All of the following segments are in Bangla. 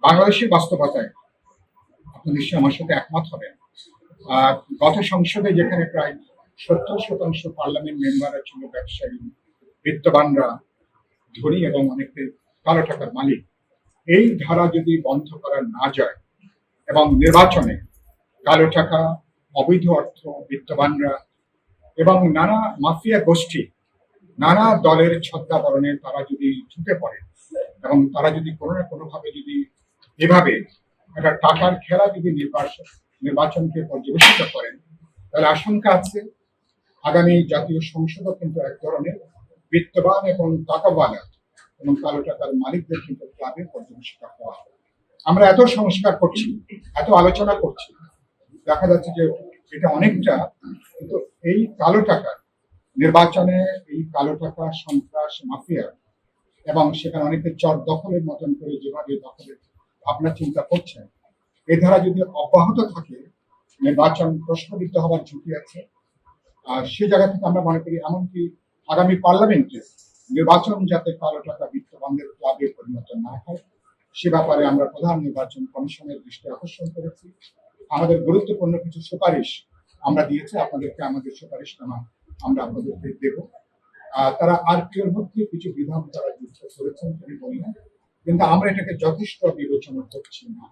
বাংলাদেশের বাস্তবতায় আপনি নিশ্চয়ই আমার সাথে একমত হবেন। গত সংসদে যেখানে প্রায় 70% পার্লামেন্ট মেম্বাররা ছিল ব্যবসায়ী, বিত্তবানরা, ধনী এবং অনেকে কালো টাকার মালিক, এই ধারা যদি বন্ধ করা না যায় এবং নির্বাচনে কালো টাকা, অবৈধ অর্থ, বিত্তবানরা এবং নানা মাফিয়া গোষ্ঠী, নানা দলের ছদ্মাবরণে তারা যদি ঢুকে পড়ে এবং তারা যদি কোনো না কোনোভাবে যদি এভাবে একটা টাকার খেলা যদি নির্বাচনকে পর্যবেসিত করেন, তাহলে আশঙ্কা আছে আগামী জাতীয় সংসদও কিন্তু এক ধরনের বিত্তবান এবং টাকাওয়ালা এবং কালো টাকার মালিকদের কিন্তু ক্লাবে পর্যবেসিত হওয়া হবে। আমরা এত সংস্কার করছি, এত আলোচনা করছি, দেখা যাচ্ছে যে এটা অনেকটা কিন্তু এই কালো টাকার নির্বাচনে এই কালো টাকা সন্ত্রাস মাফিয়া এবং সেখানে অনেকে চর দখলের মতন করে যেভাবে দখলের ভাবনা চিন্তা করছেন, এই ধারা যদি অব্যাহত থাকে নির্বাচন প্রশ্নবিদ্ধ হওয়ার ঝুঁকি আছে। আর সে জায়গা থেকে আমরা মনে করি এমনকি আগামী পার্লামেন্টে নির্বাচন যাতে কালো টাকা বিত্তবানদের ক্লাবে পরিণত না হয় সে ব্যাপারে আমরা প্রধান নির্বাচন কমিশনের দৃষ্টি আকর্ষণ করেছি। আমাদের গুরুত্বপূর্ণ কিছু সুপারিশ আমরা দিয়েছি, আপনাদেরকে আমাদের সুপারিশনামা আমরা আপনাদেরকে দেব। তারা আরপিওর মধ্যে কিছু বিধান তারা যুক্ত করেছেন তিনি বললেন, কিন্তু আমরা এটাকে যথেষ্ট বিবেচনা করছি না।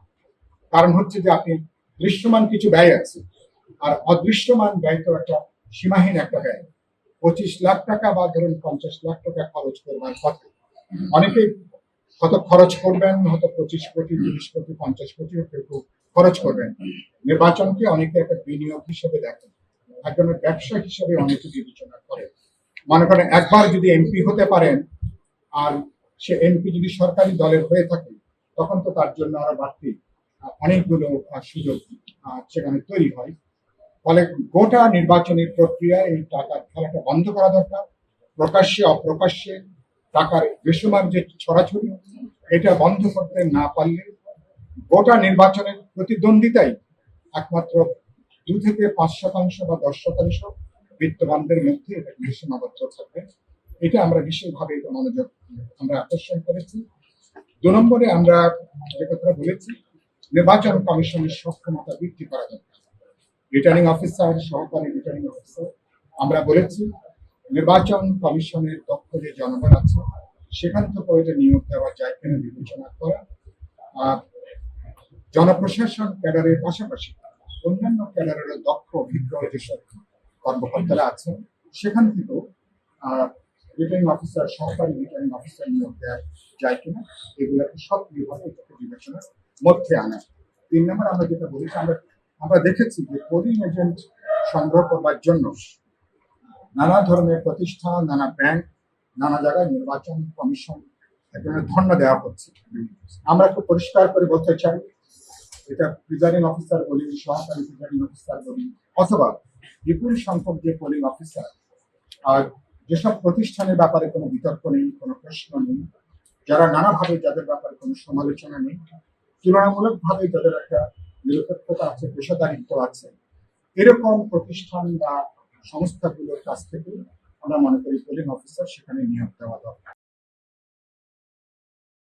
কারণ হচ্ছে যে আপনি দৃশ্যমান কিছু ব্যয় আছে, আর অদৃশ্যমান ব্যয় তো একটা সীমাহীন একটা ব্যয়। 25 লাখ টাকা বা ধরুন 50 লাখ টাকা খরচ করবার কথা, অনেকে হয়তো খরচ করবেন, হয়তো 25 কোটি, 30 কোটি, 50 কোটি কেউ খরচ করবেন। নির্বাচনকে অনেকে একটা বিনিয়োগ হিসেবে দেখেন, একজনের ব্যবসা হিসেবে অনেকে বিবেচনা করে। মনে করেন একবার যদি এমপি হতে পারেন আর সে এমপি যদি সরকারি দলের হয়ে থাকে, তখন তো তার জন্য আরো বাড়তি অনেকগুলো সুযোগ সেখানে তৈরি হয়। ফলে গোটা নির্বাচনী প্রক্রিয়া এই টাকার খেলাটা বন্ধ করা দরকার। প্রকাশ্যে অপ্রকাশ্যে টাকার বেসুমার যে ছড়াছড়ি, এটা বন্ধ করতে না পারলে গোটা নির্বাচনের প্রতিদ্বন্দ্বিতাই একমাত্র 2 থেকে 5% বা 10% বিত্তবানদের মধ্যে এটা সীমাবদ্ধ থাকবে। এটা আমরা বিশেষভাবে মনোযোগ আমরা আকর্ষণ করেছি। 2 নম্বরে আমরা যে কথা বলেছি, নির্বাচন কমিশনের সক্ষমতা বৃদ্ধি করা দরকার। রিটার্নিং অফিসার, সহকারী রিটার্নিং অফিসার, আমরা বলেছি নির্বাচন কমিশনের দক্ষ যে জনগণ আছে সেখান থেকে এটা নিয়োগ দেওয়া যায় কিনা বিবেচনা করা। জনপ্রশাসন ক্যাডারের পাশাপাশি অন্যান্য ক্যাডারের দক্ষ অভিজ্ঞ যেসব কর্মকর্তারা আছেন সেখান থেকেও রিটার্নিং অফিসার, সহকারী রিটার্নিং অফিসার নিয়োগ দেওয়া যায় কিনা, এগুলোকে সক্রিয়ভাবে বিবেচনার মধ্যে আনা। 3 নম্বর আমরা যেটা বলেছি, আমরা দেখেছি যে পোলিং এজেন্ট সংগ্রহ করবার জন্য নানা ধরনের প্রতিষ্ঠান, নানা ব্যাংক, নানা জায়গায় নির্বাচন কমিশন ধর্ণা দেওয়া হচ্ছে। আমরা খুব পরিষ্কার করে বলতে চাই, এটা প্রিজাইডিং অফিসার বলি, সহকারী প্রিজাইডিং অফিসার বলি, অথবা বিপুল সংখ্যক যে পোলিং অফিসার, আর যেসব প্রতিষ্ঠানের ব্যাপারে কোনো বিতর্ক নেই, কোনো প্রশ্ন নেই, যারা নানাভাবে যাদের ব্যাপারে কোনো সমালোচনা নেই, তুলনামূলকভাবে যাদের একটা নিরপেক্ষতা আছে, পেশাদারিত্ব আছে, এরকম প্রতিষ্ঠান বা সংস্থাগুলোর কাছ থেকে আমরা মনে করি পোলিং অফিসার সেখানে নিয়োগ দেওয়া দরকার।